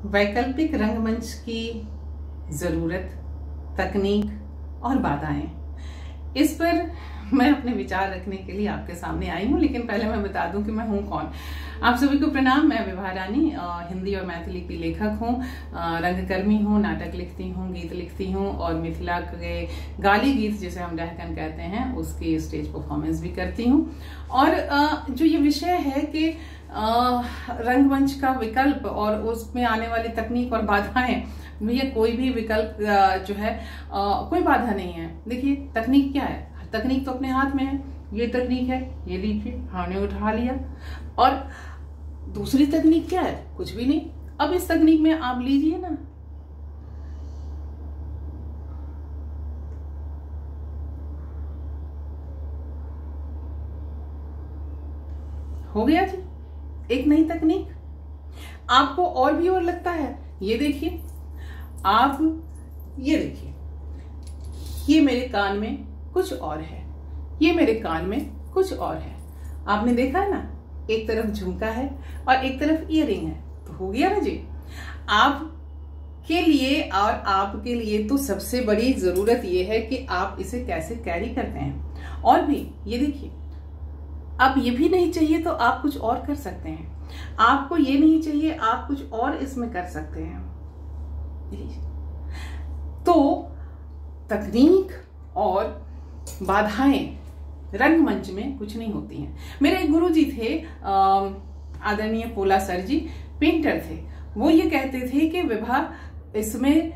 वैकल्पिक रंगमंच की जरूरत, तकनीक और बाधाएं, इस पर मैं अपने विचार रखने के लिए आपके सामने आई हूँ। लेकिन पहले मैं बता दूं कि मैं हूँ कौन। आप सभी को प्रणाम। मैं विभा रानी हिंदी और मैथिली की लेखक हूँ, रंगकर्मी हूँ, नाटक लिखती हूँ, गीत लिखती हूँ और मिथिला के गाली गीत जिसे हम डहकन कहते हैं उसकी स्टेज परफॉर्मेंस भी करती हूँ। और जो ये विषय है कि रंगमंच का विकल्प और उसमें आने वाली तकनीक और बाधाएं, ये कोई भी विकल्प जो है कोई बाधा नहीं है। देखिए तकनीक क्या है, तकनीक तो अपने हाथ में है। ये तकनीक है, ये लीजिए हमने उठा लिया। और दूसरी तकनीक क्या है, कुछ भी नहीं। अब इस तकनीक में आप लीजिए ना, हो गया जी एक नई तकनीक। आपको और भी और लगता है, ये देखिए, आप ये देखिए, ये मेरे कान में कुछ और है, ये मेरे कान में कुछ और है। आपने देखा है ना, एक तरफ झुमका है और एक तरफ ईयरिंग है, तो हो गया ना जी। आप के लिए और आपके लिए तो सबसे बड़ी जरूरत ये है कि आप इसे कैसे कैरी करते हैं। और भी ये देखिए, अब ये भी नहीं चाहिए तो आप कुछ और कर सकते हैं। आपको ये नहीं चाहिए, आप कुछ और इसमें कर सकते हैं। तो तकनीक और बाधाएं रंगमंच में कुछ नहीं होती हैं। मेरे एक गुरुजी थे, आदरणीय पोला सर जी, पेंटर थे। वो ये कहते थे कि विभा, इसमें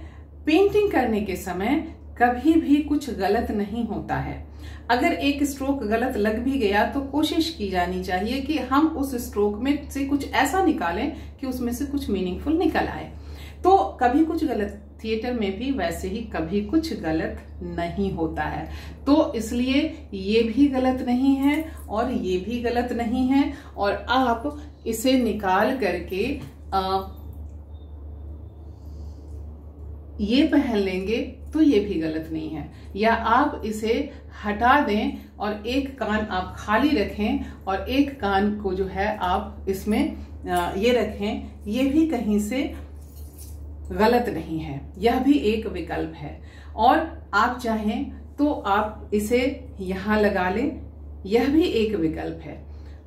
पेंटिंग करने के समय कभी भी कुछ गलत नहीं होता है। अगर एक स्ट्रोक गलत लग भी गया तो कोशिश की जानी चाहिए कि हम उस स्ट्रोक में से कुछ ऐसा निकालें कि उसमें से कुछ मीनिंगफुल निकल आए। तो कभी कुछ गलत, थिएटर में भी वैसे ही कभी कुछ गलत नहीं होता है। तो इसलिए ये भी गलत नहीं है और ये भी गलत नहीं है। और आप इसे निकाल करके ये पहन लेंगे तो ये भी गलत नहीं है। या आप इसे हटा दें और एक कान आप खाली रखें और एक कान को जो है आप इसमें ये रखें, ये भी कहीं से गलत नहीं है। यह भी एक विकल्प है। और आप चाहें तो आप इसे यहां लगा लें, यह भी एक विकल्प है।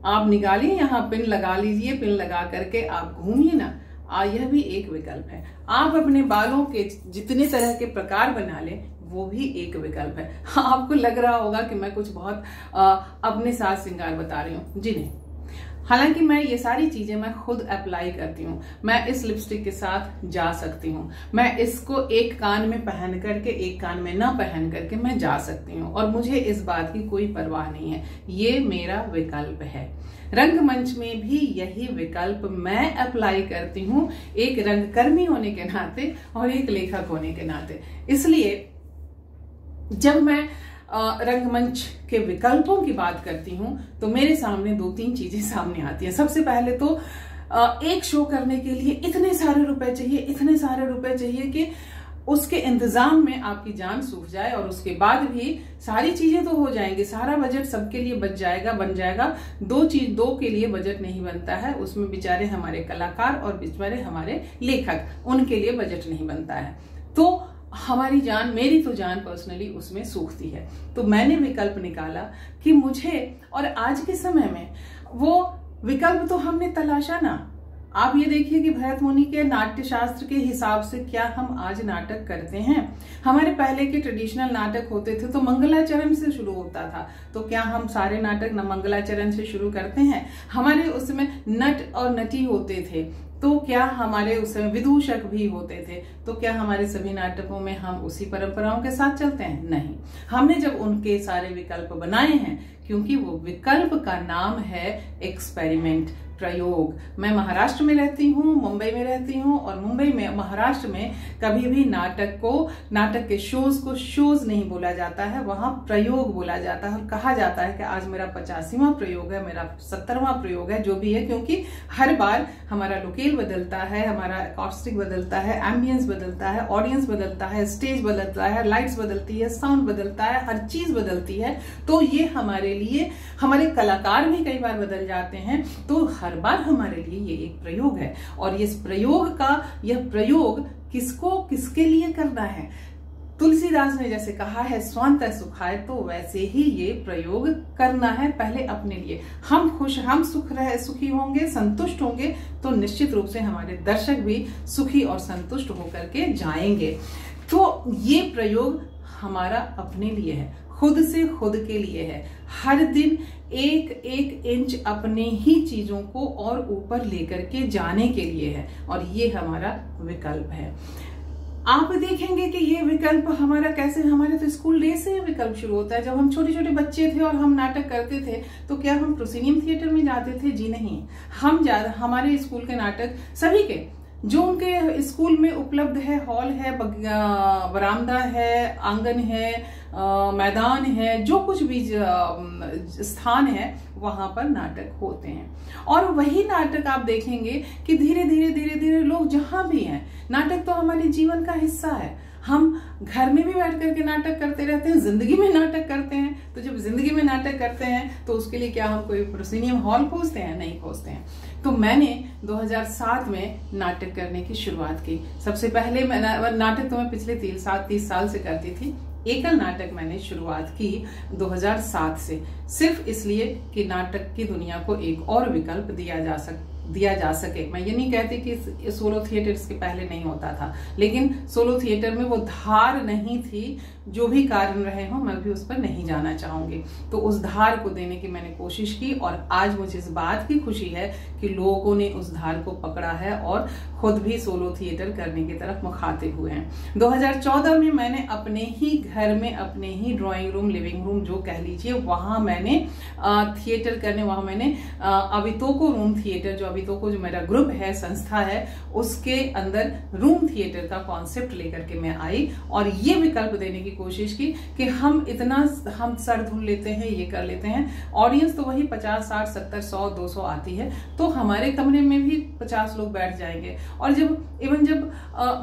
आप निकालिए, यहां पिन लगा लीजिए, पिन लगा करके आप घूमिए ना, यह भी एक विकल्प है। आप अपने बालों के जितने तरह के प्रकार बना लें, वो भी एक विकल्प है। आपको लग रहा होगा कि मैं कुछ बहुत अपने साज श्रृंगार बता रही हूँ, जी नहीं। हालांकि मैं ये सारी चीजें मैं खुद अप्लाई करती हूँ। मैं इस लिपस्टिक के साथ जा सकती हूँ, मैं इसको एक कान में पहन करके एक कान में ना पहन करके मैं जा सकती हूँ और मुझे इस बात की कोई परवाह नहीं है। ये मेरा विकल्प है। रंगमंच में भी यही विकल्प मैं अप्लाई करती हूँ, एक रंगकर्मी होने के नाते और एक लेखक होने के नाते। इसलिए जब मैं रंगमंच के विकल्पों की बात करती हूं तो मेरे सामने दो तीन चीजें सामने आती हैं। सबसे पहले तो एक शो करने के लिए इतने सारे रुपए चाहिए, इतने सारे रुपए चाहिए कि उसके इंतजाम में आपकी जान सूख जाए। और उसके बाद भी सारी चीजें तो हो जाएंगी, सारा बजट सबके लिए बन जाएगा। दो के लिए बजट नहीं बनता है, उसमें बेचारे हमारे कलाकार और बेचारे हमारे लेखक, उनके लिए बजट नहीं बनता है। तो हमारी जान, मेरी तो जान पर्सनली उसमें सूखती है। तो मैंने विकल्प निकाला कि मुझे, और आज के समय में वो विकल्प तो हमने तलाशा ना। आप ये देखिए कि भरत मुनि के नाट्य शास्त्र के हिसाब से क्या हम आज नाटक करते हैं। हमारे पहले के ट्रेडिशनल नाटक होते थे तो मंगलाचरण से शुरू होता था, तो क्या हम सारे नाटक न मंगलाचरण से शुरू करते हैं। हमारे उसमें नट और नटी होते थे, तो क्या हमारे उसमें विदूषक भी होते थे, तो क्या हमारे सभी नाटकों में हम उसी परंपराओं के साथ चलते हैं? नहीं। हमने जब उनके सारे विकल्प बनाए हैं, क्योंकि वो विकल्प का नाम है एक्सपेरिमेंट, प्रयोग। मैं महाराष्ट्र में रहती हूँ, मुंबई में रहती हूँ, और मुंबई में, महाराष्ट्र में कभी भी नाटक के शोज को शोज नहीं बोला जाता है, वहां प्रयोग बोला जाता है। और कहा जाता है कि आज मेरा 85वां प्रयोग है, मेरा 70वां प्रयोग है, जो भी है, क्योंकि हर बार हमारा लोकेल बदलता है, हमारा एकॉस्टिक बदलता है, एम्बियंस बदलता है, ऑडियंस बदलता है, स्टेज बदलता है, लाइट्स बदलती है, साउंड बदलता है, हर चीज बदलती है। तो ये हमारे लिए, हमारे कलाकार भी कई बार बदल जाते हैं। तो हर बार हमारे लिए ये एक प्रयोग है। और इस प्रयोग का यह प्रयोग किसको किसके लिए करना है? तुलसीदास ने जैसे कहा है स्वांतः सुखाय, तो वैसे ही ये प्रयोग करना है पहले अपने लिए। हम खुश, हम सुखी होंगे, संतुष्ट होंगे, तो निश्चित रूप से हमारे दर्शक भी सुखी और संतुष्ट होकर के जाएंगे। तो ये प्रयोग हमारा अपने लिए है, खुद से खुद के लिए है। हर दिन एक एक इंच अपने ही चीजों को और ऊपर लेकर के जाने के लिए है, और ये हमारा विकल्प है। आप देखेंगे कि ये विकल्प हमारा कैसे, हमारे तो स्कूल डे से विकल्प शुरू होता है। जब हम छोटे छोटे बच्चे थे और हम नाटक करते थे, तो क्या हम प्रोसिनियम थिएटर में जाते थे? जी नहीं। हमारे स्कूल के नाटक सभी के जो उनके स्कूल में उपलब्ध है, हॉल है, बरामदा है, आंगन है, मैदान है, जो कुछ भी स्थान है, वहां पर नाटक होते हैं। और वही नाटक आप देखेंगे कि धीरे धीरे लोग जहां भी हैं, नाटक तो हमारे जीवन का हिस्सा है। हम घर में भी बैठ करके नाटक करते रहते हैं, जिंदगी में नाटक करते हैं। तो जब जिंदगी में नाटक करते हैं तो उसके लिए क्या हम कोई प्रोसिनियम हॉल खोजते हैं? नहीं खोजते हैं। तो मैंने 2007 में नाटक करने की शुरुआत की। सबसे पहले नाटक तो मैं पिछले 30 साल से करती थी। एकल नाटक मैंने शुरुआत की 2007 से, सिर्फ इसलिए कि नाटक की दुनिया को एक और विकल्प दिया जा सके। मैं ये नहीं कहती कि सोलो थिएटर इसके पहले नहीं होता था, लेकिन सोलो थिएटर में वो धार नहीं थी। जो भी कारण रहे हो, मैं भी उस पर नहीं जाना चाहूंगी। तो उस धार को देने की मैंने कोशिश की, और आज मुझे इस बात की खुशी है कि लोगों ने उस धार को पकड़ा है और खुद भी सोलो थिएटर करने की तरफ मुखातिब हुए हैं। 2014 में मैंने अपने ही घर में, अपने ही ड्राइंग रूम, लिविंग रूम जो कह लीजिए, वहां मैंने थिएटर करने, वहां मैंने अवितोको रूम थिएटर, जो अवितोको जो मेरा ग्रुप है, संस्था है, उसके अंदर रूम थिएटर का कॉन्सेप्ट लेकर के मैं आई और ये विकल्प देने की कोशिश की कि हम सर धुन लेते हैं, ये कर लेते हैं, ऑडियंस तो वही 50, 60, 70, 100, 200 आती है, तो हमारे कमरे में भी 50 लोग बैठ जाएंगे। और जब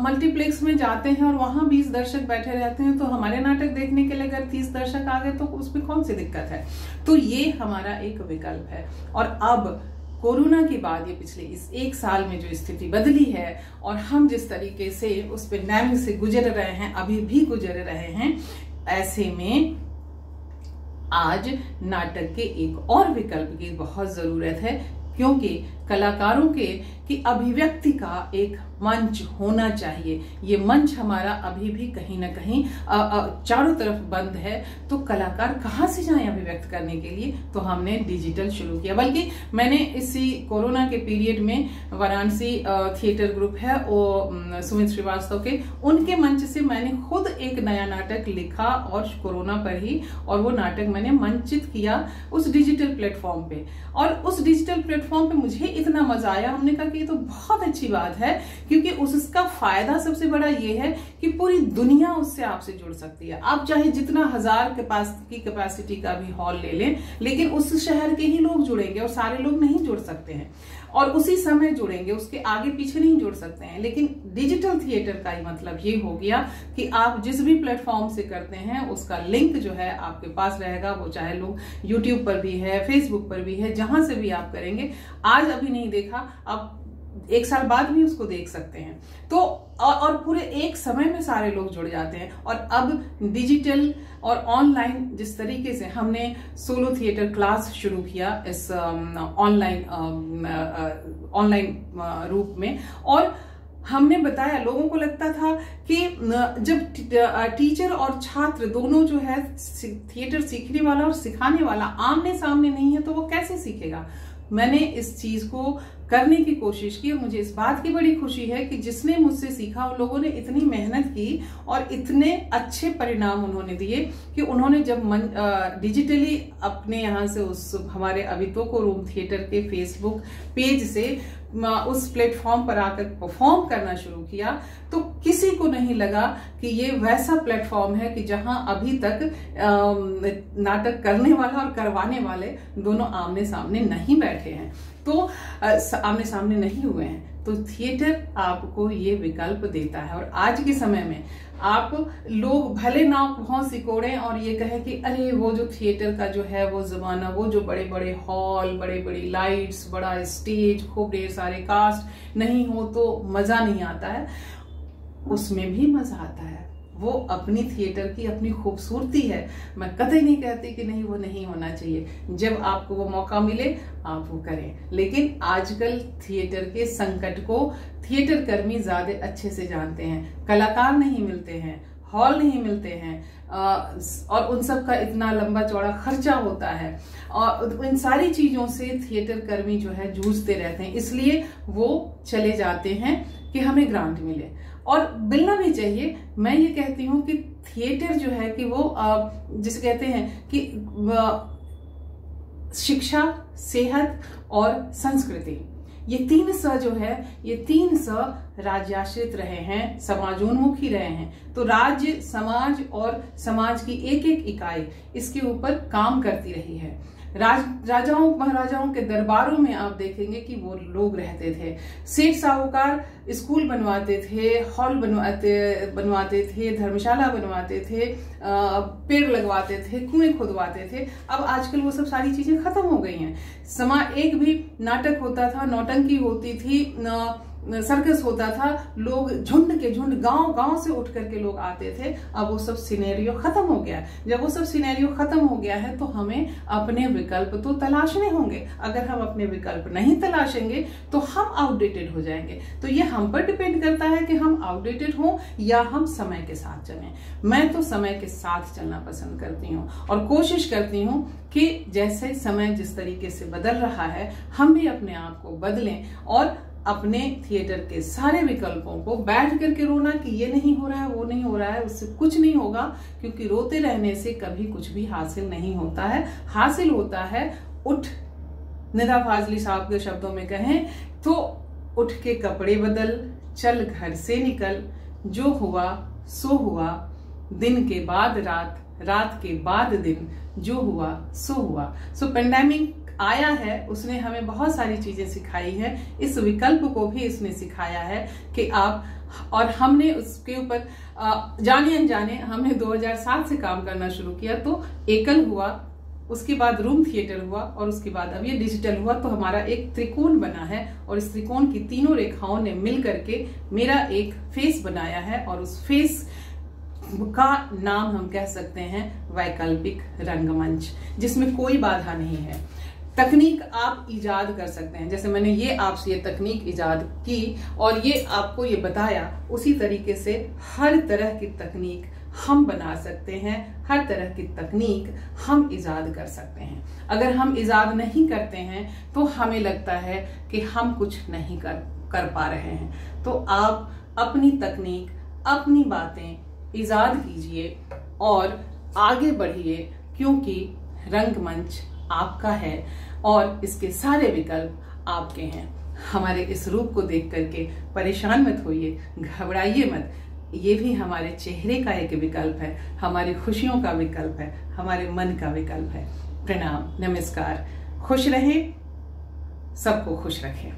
मल्टीप्लेक्स में जाते हैं और वहां 20 दर्शक बैठे रहते हैं, तो हमारे नाटक देखने के लिए अगर 30 दर्शक आ गए तो उसमें कौन सी दिक्कत है? तो ये हमारा एक विकल्प है। और अब कोरोना के बाद, ये पिछले इस 1 साल में जो स्थिति बदली है और हम जिस तरीके से उस पे नैंग से गुजर रहे हैं, अभी भी गुजर रहे हैं, ऐसे में आज नाटक के एक और विकल्प की बहुत जरूरत है, क्योंकि कलाकारों की अभिव्यक्ति का एक मंच होना चाहिए। ये मंच हमारा अभी भी कहीं ना कहीं चारों तरफ बंद है, तो कलाकार कहाँ से जाएं अभिव्यक्त करने के लिए? तो हमने डिजिटल शुरू किया। बल्कि मैंने इसी कोरोना के पीरियड में वाराणसी थिएटर ग्रुप है, वो सुमित श्रीवास्तव के, उनके मंच से मैंने खुद एक नया नाटक लिखा और कोरोना पर ही, और वो नाटक मैंने मंचित किया उस डिजिटल प्लेटफॉर्म पे। और उस डिजिटल प्लेटफॉर्म पे मुझे इतना मजा आया, हमने कहा कि ये तो बहुत अच्छी बात है, क्योंकि उसका फायदा सबसे बड़ा ये है कि पूरी दुनिया उससे आपसे जुड़ सकती है। आप चाहे जितना 1000 की कैपेसिटी का भी हॉल ले लें, लेकिन उस शहर के ही लोग जुड़ेंगे, और सारे लोग नहीं जुड़ सकते हैं, और उसी समय जुड़ेंगे, उसके आगे पीछे नहीं जुड़ सकते हैं। लेकिन डिजिटल थिएटर का ही मतलब ये हो गया कि आप जिस भी प्लेटफॉर्म से करते हैं, उसका लिंक जो है आपके पास रहेगा। वो चाहे लोग यूट्यूब पर भी है, फेसबुक पर भी है, जहां से भी आप करेंगे, आज अभी नहीं देखा, आप 1 साल बाद भी उसको देख सकते हैं। तो और पूरे एक समय में सारे लोग जुड़ जाते हैं। और अब डिजिटल और ऑनलाइन जिस तरीके से हमने सोलो थिएटर क्लास शुरू किया इस ऑनलाइन रूप में, और हमने बताया, लोगों को लगता था कि जब टीचर और छात्र दोनों जो है, थिएटर सीखने वाला और सिखाने वाला आमने सामने नहीं है, तो वो कैसे सीखेगा? मैंने इस चीज को करने की कोशिश की, और मुझे इस बात की बड़ी खुशी है कि जिसने मुझसे सीखा, उन लोगों ने इतनी मेहनत की और इतने अच्छे परिणाम उन्होंने दिए कि उन्होंने जब डिजिटली अपने यहाँ से उस हमारे अवितोको रूम थिएटर के फेसबुक पेज से उस प्लेटफॉर्म पर आकर परफॉर्म करना शुरू किया, तो किसी को नहीं लगा कि ये वैसा प्लेटफॉर्म है कि जहां अभी तक नाटक करने वाला और करवाने वाले दोनों आमने सामने नहीं बैठे हैं, तो आमने सामने नहीं हुए हैं। तो थिएटर आपको ये विकल्प देता है। और आज के समय में आप लोग भले नाव भौं सिकोड़ें और ये कहें कि अरे वो जो थिएटर का जो है वो जमाना, वो जो बड़े बड़े हॉल, बड़े बड़ी लाइट्स, बड़ा स्टेज, खूब ढेर सारे कास्ट नहीं हो तो मजा नहीं आता है। उसमें भी मजा आता है, वो अपनी थिएटर की अपनी खूबसूरती है। मैं कतई नहीं कहती कि नहीं, वो नहीं होना चाहिए। जब आपको वो मौका मिले आप वो करें। लेकिन आजकल थिएटर के संकट को थिएटर कर्मी ज्यादा अच्छे से जानते हैं। कलाकार नहीं मिलते हैं, हॉल नहीं मिलते हैं, और उन सब का इतना लंबा चौड़ा खर्चा होता है, और इन सारी चीजों से थिएटर कर्मी जो है जूझते रहते हैं। इसलिए वो चले जाते हैं कि हमें ग्रांट मिले, और मिलना भी चाहिए। मैं ये कहती हूँ कि थिएटर जो है कि वो जिसे कहते हैं कि शिक्षा, सेहत और संस्कृति, ये 3 स जो है, ये 3 स राज्याश्रित रहे हैं, समाजोन्मुखी रहे हैं। तो राज्य, समाज और समाज की एक एक इकाई इसके ऊपर काम करती रही है। राजाओं महाराजाओं के दरबारों में आप देखेंगे कि वो लोग रहते थे। सेठ साहूकार स्कूल बनवाते थे, हॉल बनवाते थे, धर्मशाला बनवाते थे, पेड़ लगवाते थे, कुएं खुदवाते थे। अब आजकल वो सब सारी चीजें खत्म हो गई हैं। एक भी नाटक होता था, नौटंकी होती थी, सर्कस होता था, लोग झुंड के झुंड गांव गांव से उठ करके लोग आते थे। अब वो सब सिनेरियो खत्म हो गया। जब वो सब सिनेरियो खत्म हो गया है तो हमें अपने विकल्प तो तलाशने होंगे। अगर हम अपने विकल्प नहीं तलाशेंगे तो हम आउटडेटेड हो जाएंगे। तो ये हम पर डिपेंड करता है कि हम आउटडेटेड हों या हम समय के साथ चलें। मैं तो समय के साथ चलना पसंद करती हूँ और कोशिश करती हूँ कि जैसे समय जिस तरीके से बदल रहा है, हम भी अपने आप को बदलें और अपने थिएटर के सारे विकल्पों को बैठ करके रोना कि ये नहीं हो रहा है, वो नहीं हो रहा है, उससे कुछ नहीं होगा। क्योंकि रोते रहने से कभी कुछ भी हासिल नहीं होता है। हासिल होता है उठ, निदा फाजली साहब के शब्दों में कहें तो उठ के कपड़े बदल, चल घर से निकल, जो हुआ सो हुआ, दिन के बाद रात, रात के बाद दिन, जो हुआ सो हुआ। सो पेंडेमिक आया है, उसने हमें बहुत सारी चीजें सिखाई है। इस विकल्प को भी इसने सिखाया है कि आप, और हमने उसके ऊपर जाने अनजाने हमने 2007 से काम करना शुरू किया। तो एकल हुआ, उसके बाद रूम थिएटर हुआ, और उसके बाद अब ये डिजिटल हुआ। तो हमारा एक त्रिकोण बना है, और इस त्रिकोण की तीनों रेखाओं ने मिल करके मेरा एक फेस बनाया है, और उस फेस का नाम हम कह सकते हैं वैकल्पिक रंगमंच, जिसमें कोई बाधा नहीं है। तकनीक आप इजाद कर सकते हैं, जैसे मैंने ये आपसे ये तकनीक इजाद की और ये आपको ये बताया, उसी तरीके से हर तरह की तकनीक हम बना सकते हैं, हर तरह की तकनीक हम इजाद कर सकते हैं। अगर हम इजाद नहीं करते हैं तो हमें लगता है कि हम कुछ नहीं कर पा रहे हैं। तो आप अपनी तकनीक, अपनी बातें इजाद कीजिए और आगे बढ़िए, क्योंकि रंगमंच आपका है और इसके सारे विकल्प आपके हैं। हमारे इस रूप को देख करके परेशान मत होइए, घबराइए मत। ये भी हमारे चेहरे का एक विकल्प है, हमारी खुशियों का विकल्प है, हमारे मन का विकल्प है। प्रणाम, नमस्कार, खुश रहें, सबको खुश रखें।